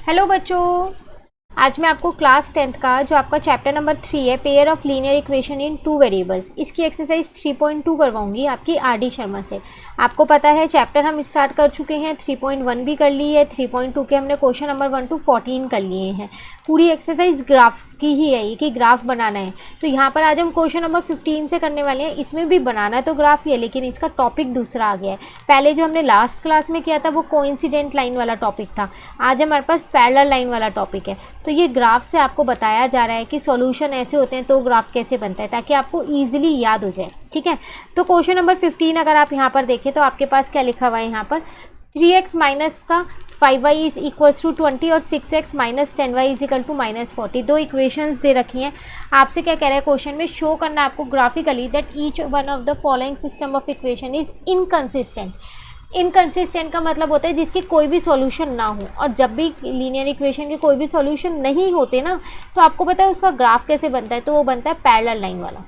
Hello बच्चों, आज मैं आपको क्लास 10th का जो आपका चैप्टर नंबर 3 है pair of linear equation in two variables, इसकी एक्सरसाइज 3.2 करवाऊंगी आपकी आरडी शर्मा से। आपको पता है चैप्टर हम स्टार्ट कर चुके हैं, 3.1 भी कर ली है, 3.2 के हमने क्वेश्चन नंबर 1 to 14 कर लिए हैं। पूरी एक्सरसाइज ग्राफ की ही है, ये कि ग्राफ बनाना है। तो यहाँ पर आज हम क्वेश्चन नंबर 15 से करने वाले हैं। इसमें भी बनाना तो ग्राफ ही है, लेकिन इसका टॉपिक दूसरा आ गया है। पहले जो हमने लास्ट क्लास में किया था वो कोइंसिडेंट लाइन वाला टॉपिक था, आज हमारे पास पैरेलल लाइन वाला टॉपिक है। तो ये ग्राफ से आपको बताया जा रहा है कि सॉल्यूशन ऐसे होते हैं तो ग्राफ कैसे बनता है, ताकि आपको ईजिली याद हो जाए। ठीक है, तो क्वेश्चन नंबर 15 अगर आप यहाँ पर देखें तो आपके पास क्या लिखा हुआ है, यहाँ पर 3x माइनस का 5y इज इक्वल्स टू 20 और 6x minus 10y is equal to minus 40। दो इक्वेशंस दे रखी हैं। आपसे क्या कह रहा है क्वेश्चन में, शो करना है आपको graphically that each one of the following system of equation is inconsistent. Inconsistent का मतलब होता है जिसकी कोई भी सॉल्यूशन ना हो, और जब भी लीनियर इक्वेशन के कोई भी सॉल्यूशन नहीं होते ना, तो आपको पता है उसका ग्राफ कैसे बनता है, तो वो बनता है पैरेलल लाइन वाला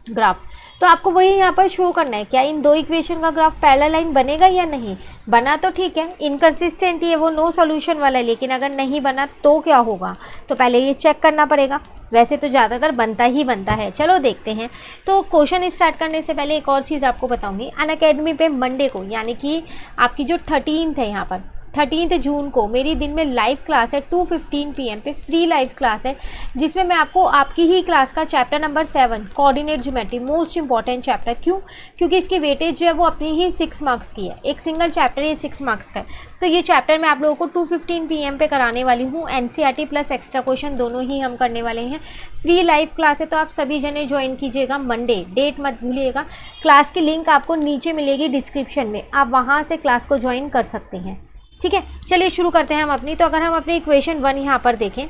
ग्राफ। तो आपको वही यहाँ पर शो करना है, क्या इन दो इक्वेशन का ग्राफ पैरेलल लाइन बनेगा या नहीं। बना तो ठीक है, इनकंसिस्टेंट ही है वो, नो सॉल्यूशन वाला है, लेकिन अगर नहीं बना तो क्या होगा, तो पहले ये चेक करना पड़ेगा। वैसे तो ज़्यादातर बनता ही बनता है। चलो देखते हैं। तो क्वेश्चन स्टार्ट करने से पहले एक और चीज़ आपको बताऊंगी। अनअकैडमी पे मंडे को, यानी कि आपकी जो 13th है, यहाँ पर 13 जून को मेरी दिन में लाइव क्लास है 2:15 PM पे, फ्री लाइव क्लास है, जिसमें मैं आपको आपकी ही क्लास का chapter number 7 coordinate geometry, most important chapter, क्योंकि इसकी वेटेज जो है वो अपनी ही 6 मार्क्स की है। एक सिंगल चैप्टर ये 6 मार्क्स का है। तो ये चैप्टर मैं आप लोगों को 2:15 PM पे कराने वाली हूँ। NCERT प्लस एक्स्ट्रा क्वेश्चन दोनों ही हम करने वाले हैं। फ्री लाइव क्लास है, तो आप सभी जने ज्वाइन कीजिएगा। मंडे, डेट मत भूलिएगा। क्लास की लिंक आपको नीचे मिलेगी डिस्क्रिप्शन में, आप वहाँ से क्लास को ज्वाइन कर सकते हैं। ठीक है, चलिए शुरू करते हैं हम अपनी। तो अगर हम अपनी इक्वेशन 1 यहाँ पर देखें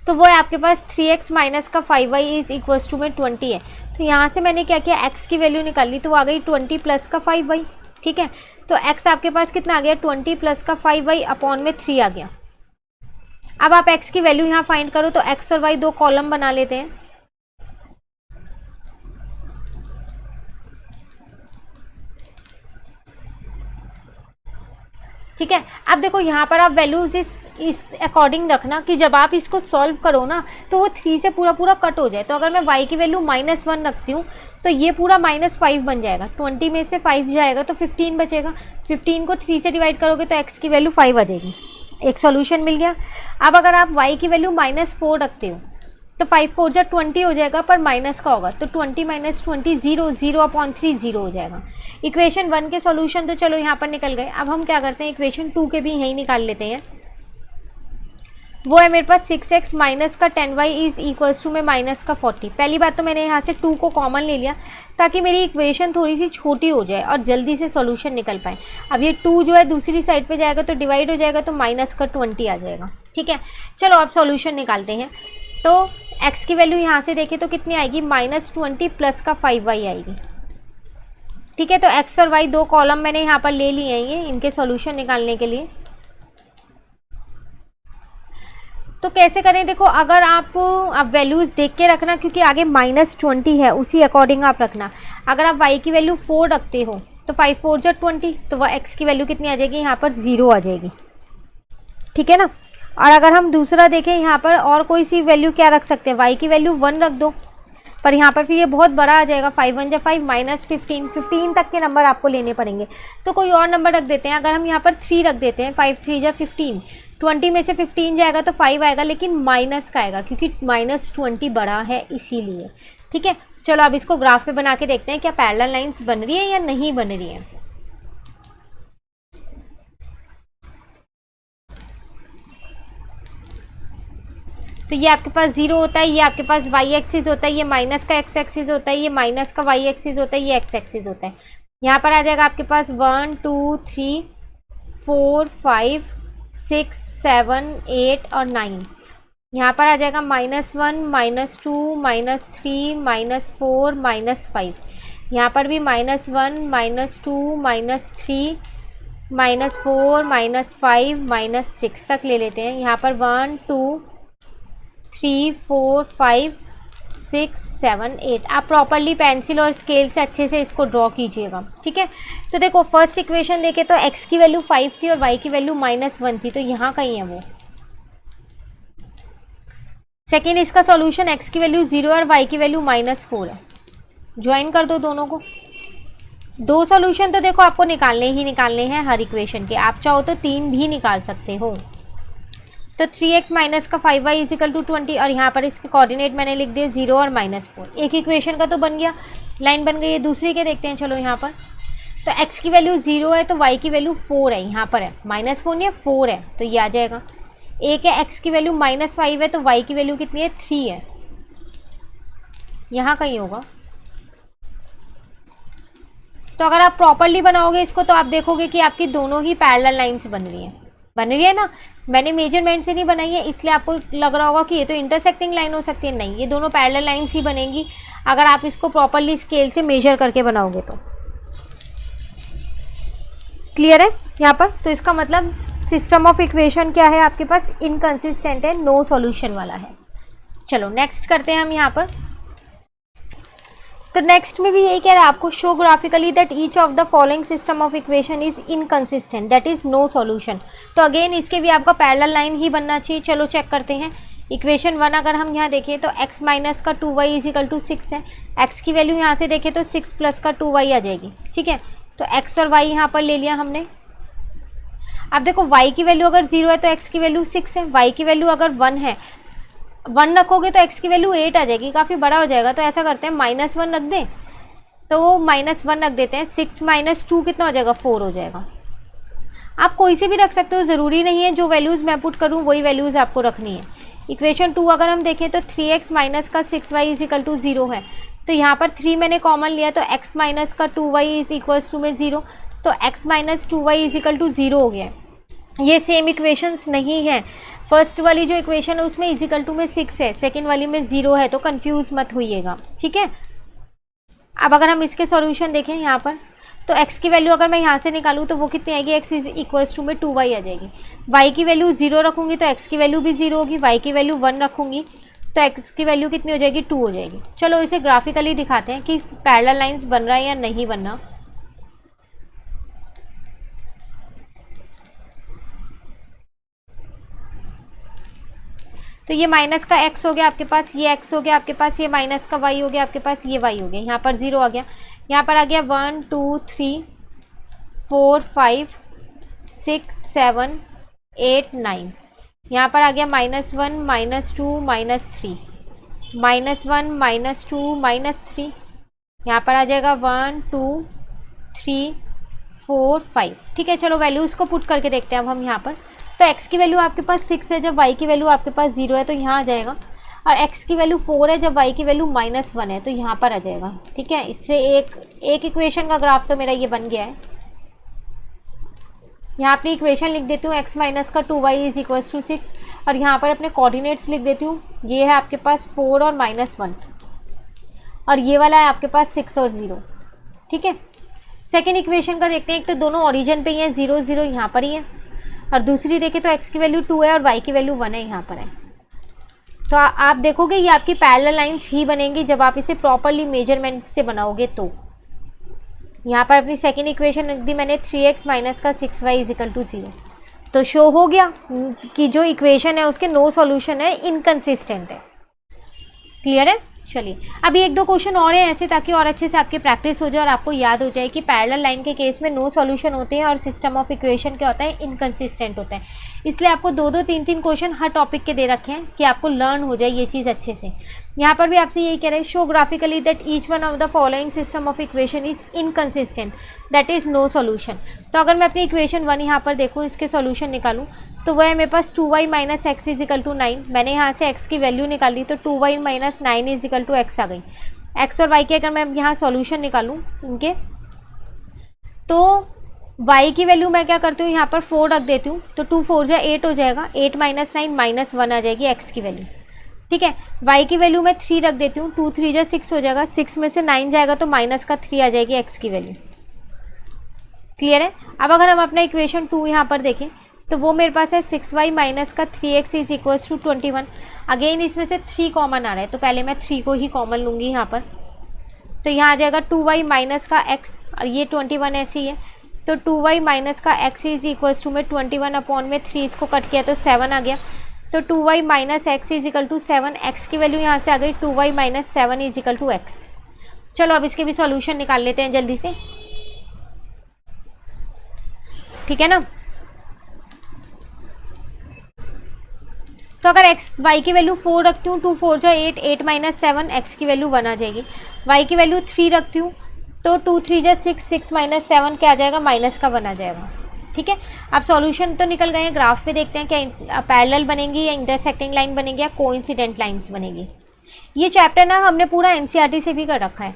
तो वो है आपके पास 3x माइनस का 5y इज इक्वल्स टू में 20 है। तो यहाँ से मैंने क्या किया, x की वैल्यू निकाल ली, तो वो आ गई 20 प्लस का 5y। ठीक है, तो x आपके पास कितना आ गया, 20 प्लस का 5y अपॉन में 3 आ गया। अब आप x की वैल्यू यहाँ फाइंड करो, तो x और y दो कॉलम बना लेते हैं। ठीक है, अब देखो यहाँ पर आप वैल्यूज इस अकॉर्डिंग रखना कि जब आप इसको सॉल्व करो ना, तो वो 3 से पूरा कट हो जाए। तो अगर मैं y की वैल्यू -1 रखती हूँ तो ये पूरा -5 बन जाएगा। 20 में से 5 जाएगा तो 15 बचेगा। 15 को 3 से डिवाइड करोगे तो x की वैल्यू 5 आ जाएगी। एक सॉल्यूशन मिल गया। अब अगर आप y की वैल्यू -4 रखते हो तो 5 4 जा 20 हो जाएगा, पर माइनस का होगा, तो 20 माइनस 20 0, 0/3 0 हो जाएगा। इक्वेशन 1 के सॉल्यूशन तो चलो यहाँ पर निकल गए। अब हम क्या करते हैं, इक्वेशन 2 के भी यहीं निकाल लेते हैं। वो है मेरे पास 6x माइनस का 10y इज इक्वल्स टू में माइनस का 40। पहली बात तो मैंने यहाँ से 2 को कॉमन ले लिया ताकि मेरी इक्वेशन थोड़ी सी छोटी हो जाए और जल्दी से सॉल्यूशन निकल पाए। अब ये 2 जो है दूसरी साइड पे जाएगा तो डिवाइड हो जाएगा, तो माइनस का 20 आ जाएगा। ठीक है, चलो अब सॉल्यूशन निकालते हैं। तो x की वैल्यू यहाँ से देखें तो कितनी आएगी, -20 प्लस का 5y आएगी। ठीक है, तो x और y दो कॉलम मैंने यहाँ पर ले लिए हैं ये इनके सॉल्यूशन निकालने के लिए। तो कैसे करें, देखो अगर आप वैल्यूज़ देख के रखना, क्योंकि आगे -20 है, उसी अकॉर्डिंग आप रखना। अगर आप y की वैल्यू 4 रखते हो तो 5 4 जा 20, तो वह x की वैल्यू कितनी आ जाएगी, यहाँ पर 0 आ जाएगी। ठीक है ना। और अगर हम दूसरा देखें, यहाँ पर और कोई सी वैल्यू क्या रख सकते हैं, y की वैल्यू 1 रख दो, पर यहाँ पर फिर ये बहुत बड़ा आ जाएगा। 5 1 जा 5 -15 तक के नंबर आपको लेने पड़ेंगे। तो कोई और नंबर रख देते हैं। अगर हम यहाँ पर 3 रख देते हैं, 5 3 जा 15, 20 में से 15 जाएगा तो 5 आएगा, लेकिन माइनस का आएगा क्योंकि -20 बड़ा है इसीलिए। ठीक है, चलो अब इसको ग्राफ पे बना के देखते हैं क्या पैरेलल लाइन्स बन रही है या नहीं बन रही है। तो ये आपके पास 0 होता है, ये आपके पास y एक्सिस होता है, ये माइनस का x एक्सिस होता है, ये माइनस का y एक्सिस होता है, ये x एक्सिस होता है। यहाँ पर आ जाएगा आपके पास 1 2 3 4 5 6 7 8 और 9। यहाँ पर आ जाएगा -1 -2 -3 -4 -5। यहाँ पर भी -1 -2 -3 -4 -5 -6 तक ले लेते हैं। यहाँ पर 1 2 3 4 5 6 7 8। आप प्रॉपरली पेंसिल और स्केल से अच्छे से इसको ड्रॉ कीजिएगा, ठीक है। तो देखो फर्स्ट इक्वेशन देखे तो x की वैल्यू 5 थी और y की वैल्यू -1 थी, तो यहाँ कहीं है वो। सेकेंड इसका सॉल्यूशन x की वैल्यू 0 और y की वैल्यू -4 है। ज्वाइन कर दो दोनों को। दो सॉल्यूशन तो देखो आपको निकालने ही निकालने हैं हर इक्वेशन के, आप चाहो तो 3 भी निकाल सकते हो। तो 3x माइनस का 5y इजिकल टू 20 और यहाँ पर इसके कोऑर्डिनेट मैंने लिख दिए 0 और -4। एक इक्वेशन का तो बन गया, लाइन बन गई है। दूसरी के देखते हैं चलो यहाँ पर। तो x की वैल्यू 0 है तो y की वैल्यू 4 है, यहाँ पर है -4 नहीं है 4 है, तो ये आ जाएगा। एक है x की वैल्यू -5 है तो y की वैल्यू कितनी है 3 है, यहाँ कहीं होगा। तो अगर आप प्रॉपरली बनाओगे इसको तो आप देखोगे कि आपकी दोनों ही पैरेलल लाइंस बन रही है ना। मैंने मेजरमेंट से नहीं बनाई है इसलिए आपको लग रहा होगा कि ये तो इंटरसेक्टिंग लाइन हो सकती है, नहीं, ये दोनों पैरेलल लाइंस ही बनेंगी अगर आप इसको प्रॉपरली स्केल से मेजर करके बनाओगे तो। क्लियर है यहाँ पर? तो इसका मतलब सिस्टम ऑफ इक्वेशन क्या है आपके पास, इनकंसिस्टेंट है, नो सॉल्यूशन वाला है। चलो नेक्स्ट करते हैं हम यहाँ पर। तो नेक्स्ट में भी यही कह रहा है आपको, show graphically that each of the following system of equation is inconsistent that is no solution. तो अगेन इसके भी आपका पैरेलल लाइन ही बनना चाहिए। चलो चेक करते हैं। इक्वेशन 1 अगर हम यहाँ देखें तो x माइनस का 2y इजिकल टू 6 है। x की वैल्यू यहाँ से देखें तो 6 प्लस का 2y आ जाएगी, ठीक है। तो x और y यहाँ पर ले लिया हमने। अब देखो y की वैल्यू अगर 0 है तो x की वैल्यू 6 है, y की वैल्यू अगर 1 है, 1 रखोगे तो x की वैल्यू 8 आ जाएगी, काफ़ी बड़ा हो जाएगा। तो ऐसा करते हैं -1 रख दें, तो -1 रख देते हैं। 6 - 2 कितना हो जाएगा, 4 हो जाएगा। आप कोई से भी रख सकते हो, ज़रूरी नहीं है जो वैल्यूज़ मैं पुट करूँ वही वैल्यूज़ आपको रखनी है। इक्वेशन 2 अगर हम देखें तो 3x माइनस का 6y इजिकल टू 0 है। तो यहाँ पर 3 मैंने कॉमन लिया तो x माइनस का 2y इज इक्वल्स टू में 0, तो x minus 2y is equal to 0 हो गया। ये सेम इक्वेशंस नहीं है। फर्स्ट वाली जो इक्वेशन है उसमें इजिकल टू में 6 है, सेकेंड वाली में 0 है, तो कंफ्यूज मत होइएगा, ठीक है। अब अगर हम इसके सॉल्यूशन देखें यहाँ पर, तो x की वैल्यू अगर मैं यहाँ से निकालूँ तो वो कितनी आएगी, x इज इक्वल्स टू में 2y आ जाएगी। y की वैल्यू 0 रखूँगी तो x की वैल्यू भी 0 होगी, y की वैल्यू 1 रखूँगी तो x की वैल्यू कितनी हो जाएगी, 2 हो जाएगी। चलो इसे ग्राफिकली दिखाते हैं कि पैरेलल लाइंस बन रहा है या नहीं बन रहा। तो ये माइनस का x हो गया आपके पास, ये x हो गया आपके पास, ये माइनस का y हो गया आपके पास, ये y हो गया। यहाँ पर 0 आ गया, यहाँ पर आ गया 1 2 3 4 5 6 7 8 9। यहाँ पर आ गया -1 -2 -3 -1 -2 -3। यहाँ पर आ जाएगा 1 2 3 4 5, ठीक है। चलो वैल्यूज़ को पुट करके देखते हैं अब हम यहाँ पर। तो x की वैल्यू आपके पास 6 है जब y की वैल्यू आपके पास 0 है, तो यहाँ आ जाएगा। और x की वैल्यू 4 है जब y की वैल्यू -1 है, तो यहाँ पर आ जाएगा, ठीक है। इससे एक इक्वेशन का ग्राफ तो मेरा ये बन गया है। यहाँ अपनी इक्वेशन लिख देती हूँ, x माइनस का 2y इज इक्वल्स टू 6 और यहाँ पर अपने कोऑर्डिनेट्स लिख देती हूँ। ये है आपके पास 4 और -1 और ये वाला है आपके पास 6 और 0, ठीक है। सेकेंड इक्वेशन का देखते हैं। एक तो दोनों ओरिजिन पे ही है, 0 0 यहाँ पर ही है, और दूसरी देखें तो x की वैल्यू 2 है और y की वैल्यू 1 है, यहाँ पर है। तो आप देखोगे ये आपकी पैरेलल लाइंस ही बनेंगी जब आप इसे प्रॉपरली मेजरमेंट से बनाओगे। तो यहाँ पर अपनी सेकेंड इक्वेशन रख दी मैंने, 3x माइनस का 6y इजिकल टू 0। तो शो हो गया कि जो इक्वेशन है उसके नो सॉल्यूशन है, इनकंसिस्टेंट है। क्लियर है? चलिए अभी एक दो क्वेश्चन और हैं ऐसे, ताकि और अच्छे से आपकी प्रैक्टिस हो जाए और आपको याद हो जाए कि पैरेलल लाइन के केस में नो सॉल्यूशन होते हैं और सिस्टम ऑफ इक्वेशन क्या होता है, इनकंसिस्टेंट होता है। इसलिए आपको 2-2 3-3 क्वेश्चन हर टॉपिक के दे रखे हैं कि आपको लर्न हो जाए ये चीज़ अच्छे से। यहाँ पर भी आपसे यही कह रहे हैं, show graphically that each one of the following system of equation is inconsistent that is no solution. तो अगर मैं अपनी इक्वेशन 1 यहाँ पर देखूँ, इसके सॉल्यूशन निकालूँ, तो वह है मेरे पास 2y minus x is equal to 9। मैंने यहाँ से x की वैल्यू निकाली तो 2y minus 9 is equal to x आ गई। x और y के अगर मैं यहाँ सॉल्यूशन निकालूँ इनके, तो y की वैल्यू मैं क्या करती हूँ, यहाँ पर 4 रख देती हूँ, तो 2 4 जा 8 हो जाएगा, 8 माइनस 9 माइनस 1 आ जाएगी x की वैल्यू, ठीक है। y की वैल्यू मैं 3 रख देती हूँ, 2 3 जा 6 हो जाएगा, 6 में से 9 जाएगा तो माइनस का 3 आ जाएगी x की वैल्यू। क्लियर है? अब अगर हम अपना इक्वेशन 2 यहाँ पर देखें, तो वो मेरे पास है 6y माइनस का 3x is equals to 21। Again इसमें से 3 कॉमन आ रहा है, तो पहले मैं 3 को ही कॉमन लूँगी यहाँ पर। तो यहाँ आ जाएगा 2y माइनस का x, और ये 21 ऐसी है, तो 2y माइनस का x इज इक्वल्स टू में 21 अपॉन में 3, इसको कट किया तो 7 आ गया। तो 2y minus x is equal to 7, x की वैल्यू यहाँ से आ गई 2y minus 7 is equal to x. चलो अब इसके भी सॉल्यूशन निकाल लेते हैं जल्दी से, ठीक है ना। तो अगर x y की वैल्यू 4 रखती हूँ, 2 4 जा 8, 8 माइनस 7, x की वैल्यू 1 आ जाएगी। y की वैल्यू 3 रखती हूँ तो 2 3 जा 6, 6 माइनस 7 क्या आ जाएगा, माइनस का 1 आ जाएगा, ठीक है। अब सॉल्यूशन तो निकल गए हैं, ग्राफ पे देखते हैं क्या पैरेलल बनेगी या इंटरसेक्टिंग लाइन बनेगी या कोइंसिडेंट लाइंस बनेगी। ये चैप्टर ना हमने पूरा एनसीईआरटी से भी कर रखा है,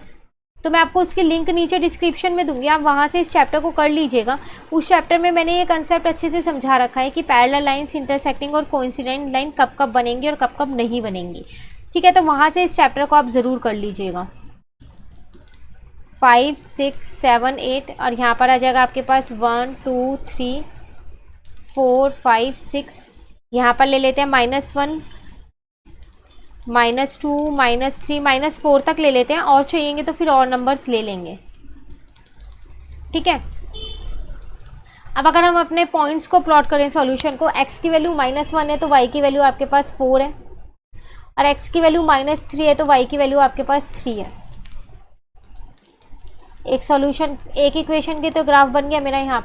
तो मैं आपको उसकी लिंक नीचे डिस्क्रिप्शन में दूंगी, आप वहाँ से इस चैप्टर को कर लीजिएगा। उस चैप्टर में मैंने ये कंसेप्ट अच्छे से समझा रखा है कि पैरेलल लाइंस, इंटरसेक्टिंग और कोइंसिडेंट लाइन कब कब बनेंगी और कब कब नहीं बनेंगी, ठीक है। तो वहाँ से इस चैप्टर को आप ज़रूर कर लीजिएगा। 5 6 7 8 और यहाँ पर आ जाएगा आपके पास 1 2 3 4 5 6, यहाँ पर ले लेते हैं -1 -2 -3 -4 तक ले लेते हैं, और चाहिएंगे तो फिर और नंबर्स ले लेंगे, ठीक है। अब अगर हम अपने पॉइंट्स को प्लॉट करें सॉल्यूशन को, x की वैल्यू -1 है तो y की वैल्यू आपके पास 4 है, और x की वैल्यू -3 है तो y की वैल्यू आपके पास 3 है। एक सॉल्यूशन, एक इक्वेशन की तो ग्राफ बन गया मेरा। यहाँ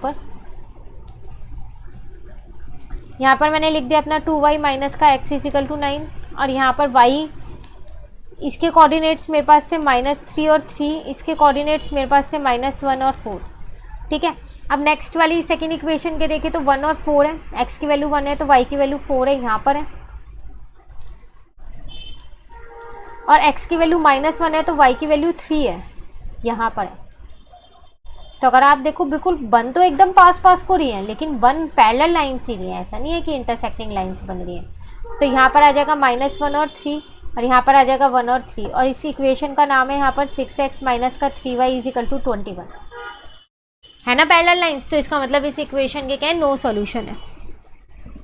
पर मैंने लिख दिया अपना 2y माइनस का x इज इक्वल टू 9, और यहाँ पर y, इसके कोऑर्डिनेट्स मेरे पास थे -3 और 3, इसके कोऑर्डिनेट्स मेरे पास थे -1 और 4, ठीक है। अब नेक्स्ट वाली सेकेंड इक्वेशन के देखें तो 1 और 4 है, x की वैल्यू 1 है तो y की वैल्यू 4 है, यहाँ पर है, और x की वैल्यू -1 है तो y की वैल्यू 3 है, यहाँ पर है। तो अगर आप देखो बिल्कुल बन तो एकदम पास पास को रही है, लेकिन बन पैरेलल लाइन्स ही रही है, ऐसा नहीं है कि इंटरसेक्टिंग लाइन्स बन रही है। तो यहाँ पर आ जाएगा -1 और 3, और यहाँ पर आ जाएगा 1 और 3, और इस इक्वेशन का नाम है यहाँ पर 6x माइनस का 3y इज इक्वल टू 21, है ना पैरेलल लाइन्स। तो इसका मतलब इस इक्वेशन के क्या है, नो सॉल्यूशन है।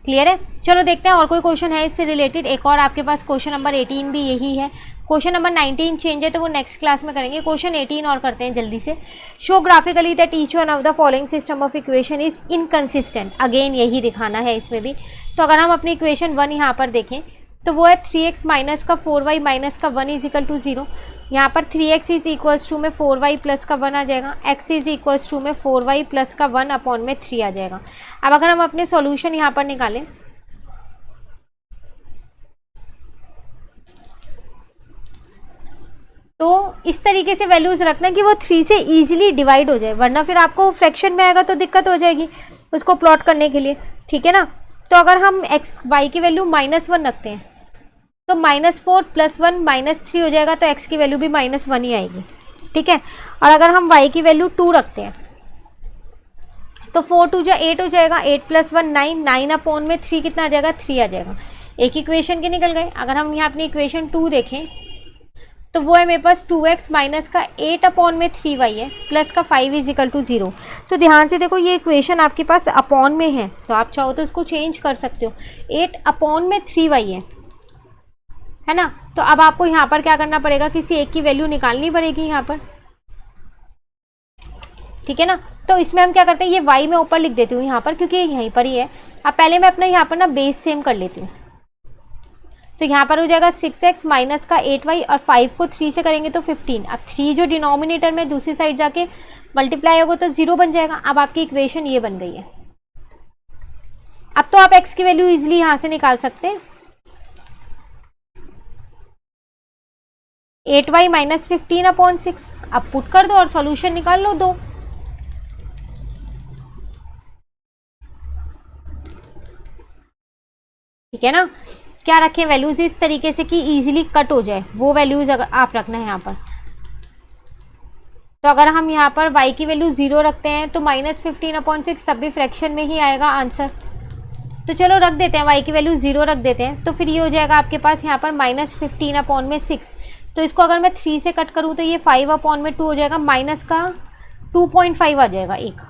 क्लियर है। चलो देखते हैं और कोई क्वेश्चन है इससे रिलेटेड। एक और आपके पास क्वेश्चन नंबर 18 भी यही है। क्वेश्चन नंबर 19 चेंज है तो वो नेक्स्ट क्लास में करेंगे। क्वेश्चन 18 और करते हैं जल्दी से। Show graphically that each one of the following system of equation is inconsistent. Again यही दिखाना है इसमें भी। तो अगर हम अपनी इक्वेशन 1 यहाँ पर देखें तो वो है 3x माइनस का 4y माइनस का 1 इज इक्वल टू 0। यहाँ पर 3x इज इक्वल्स टू में 4y प्लस का 1 आ जाएगा, x इज इक्वल्स टू में 4y प्लस का 1 अपॉन में 3 आ जाएगा। अब अगर हम अपने सॉल्यूशन यहाँ पर निकालें तो इस तरीके से वैल्यूज़ रखना कि वो 3 से ईजिली डिवाइड हो जाए, वरना फिर आपको फ्रैक्शन में आएगा तो दिक्कत हो जाएगी उसको प्लॉट करने के लिए, ठीक है ना। तो अगर हम y की वैल्यू -1 रखते हैं तो -4 + 1 -3 हो जाएगा, तो x की वैल्यू भी -1 ही आएगी, ठीक है। और अगर हम y की वैल्यू 2 रखते हैं तो 4 2 जा 8 हो जाएगा, 8 + 1 9, 9 अपॉन में 3 कितना आ जाएगा, 3 आ जाएगा। एक इक्वेशन के निकल गए। अगर हम यहाँ अपनी इक्वेशन 2 देखें तो वो है मेरे पास 2x माइनस का 8 अपॉन में 3y है प्लस का 5 इज इक्वल टू 0। तो ध्यान से देखो ये इक्वेशन आपके पास अपॉन में है, तो आप चाहो तो इसको चेंज कर सकते हो। 8 अपॉन में 3y है ना। तो अब आपको यहाँ पर क्या करना पड़ेगा, किसी एक की वैल्यू निकालनी पड़ेगी यहाँ पर, ठीक है ना। तो इसमें हम क्या करते हैं, ये y मैं ऊपर लिख देती हूँ यहाँ पर क्योंकि यहीं पर ही है। अब पहले मैं अपना यहाँ पर ना बेस सेम कर लेती हूँ। तो यहाँ पर हो जाएगा 6x माइनस का 8y और 5 को 3 से करेंगे तो 15। अब 3 जो डिनोमिनेटर में दूसरी साइड जाके मल्टीप्लाई होगा तो 0 बन जाएगा। अब आपकी इक्वेशन ये बन गई है। अब तो आप x की वैल्यू इजीली यहाँ से निकाल सकते हैं। 8y माइनस 15 अपॉन 6 अब पुट कर दो और सॉल्यूशन निकाल लो 2। ठीक है ना। क्या रखें वैल्यूज इस तरीके से कि इजीली कट हो जाए, वो वैल्यूज अगर आप रखना है यहाँ पर। तो अगर हम यहाँ पर y की वैल्यू 0 रखते हैं तो -15 अपॉन 6 तब भी फ्रैक्शन में ही आएगा आंसर। तो चलो रख देते हैं y की वैल्यू 0 रख देते हैं। तो फिर ये हो जाएगा आपके पास यहाँ पर -15 अपॉन में 6। तो इसको अगर मैं 3 से कट करूँ तो ये 5 अपॉन में 2 हो जाएगा, माइनस का 2.5 आ जाएगा एक,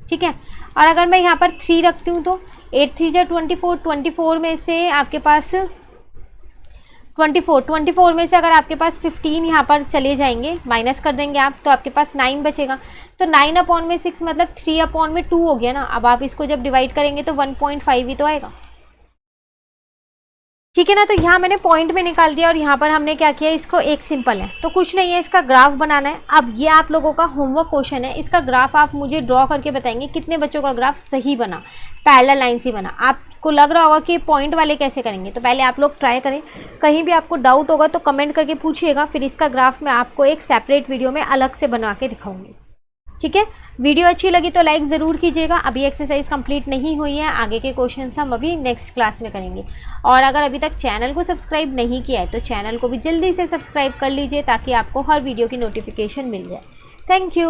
ठीक है। और अगर मैं यहाँ पर 3 रखती हूँ तो 8 3 जा 24, 24 में से आपके पास 24 में से अगर आपके पास 15 यहाँ पर चले जाएंगे, माइनस कर देंगे आप, तो आपके पास 9 बचेगा। तो 9/6 मतलब 3/2 हो गया ना। अब आप इसको जब डिवाइड करेंगे तो 1.5 ही तो आएगा, ठीक है ना। तो यहाँ मैंने पॉइंट में निकाल दिया और यहाँ पर हमने क्या किया, इसको एक सिंपल है तो कुछ नहीं है, इसका ग्राफ बनाना है। अब ये आप लोगों का होमवर्क क्वेश्चन है, इसका ग्राफ आप मुझे ड्रॉ करके बताएंगे कितने बच्चों का ग्राफ सही बना, पैरेलल लाइन से बना। आपको लग रहा होगा कि पॉइंट वाले कैसे करेंगे, तो पहले आप लोग ट्राई करें। कहीं भी आपको डाउट होगा तो कमेंट करके पूछिएगा, फिर इसका ग्राफ मैं आपको एक सेपरेट वीडियो में अलग से बना के दिखाऊंगी, ठीक है। वीडियो अच्छी लगी तो लाइक ज़रूर कीजिएगा। अभी एक्सरसाइज कंप्लीट नहीं हुई है, आगे के क्वेश्चंस हम अभी नेक्स्ट क्लास में करेंगे। और अगर अभी तक चैनल को सब्सक्राइब नहीं किया है तो चैनल को भी जल्दी से सब्सक्राइब कर लीजिए ताकि आपको हर वीडियो की नोटिफिकेशन मिल जाए। Thank you.